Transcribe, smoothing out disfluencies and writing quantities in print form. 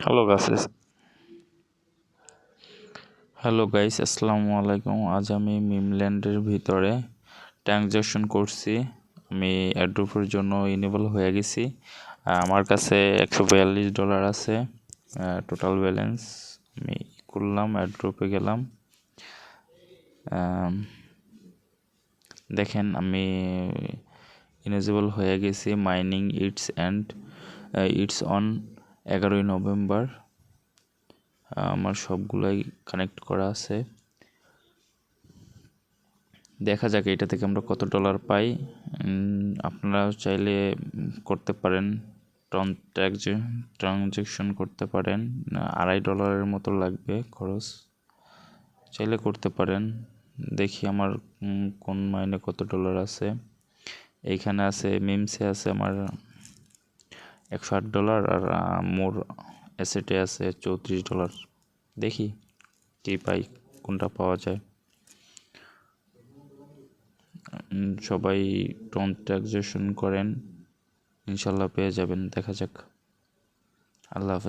Hello guys আসসালামু আলাইকুম। আজ আমি মিমল্যান্ডের ভিতরে ট্রানজ্যাকশন করছি। আমি অ্যাড্রপের জন্য ইনেবল হয়ে গেছি। আমার কাছে $142 আছে টোটাল ব্যালেন্স। আমি করলাম, অ্যাড্রপে গেলাম। দেখেন আমি ইনেবল হয়ে গেছি। মাইনিং ইটস অন 11ই নভেম্বর। আমার সবগুলাই কানেক্ট করা আছে। দেখা যাক এটা থেকে আমরা কত ডলার পাই। আপনারা চাইলে করতে পারেন, ট্রানজ্যাকশন করতে পারেন। $2.5 মতো লাগবে খরচ, চাইলে করতে পারেন। দেখি আমার কোন মাইনে কত ডলার আছে। এইখানে আছে মিমসে আছে আমার $108 আর মোর অ্যাসেটে আছে $34। দেখি কি পাই, কোনটা পাওয়া যায়। সবাই ট্রানজ্যাকশন করেন, ইনশাল্লাহ পেয়ে যাবেন। দেখা যাক। আল্লাহ হাফেজ।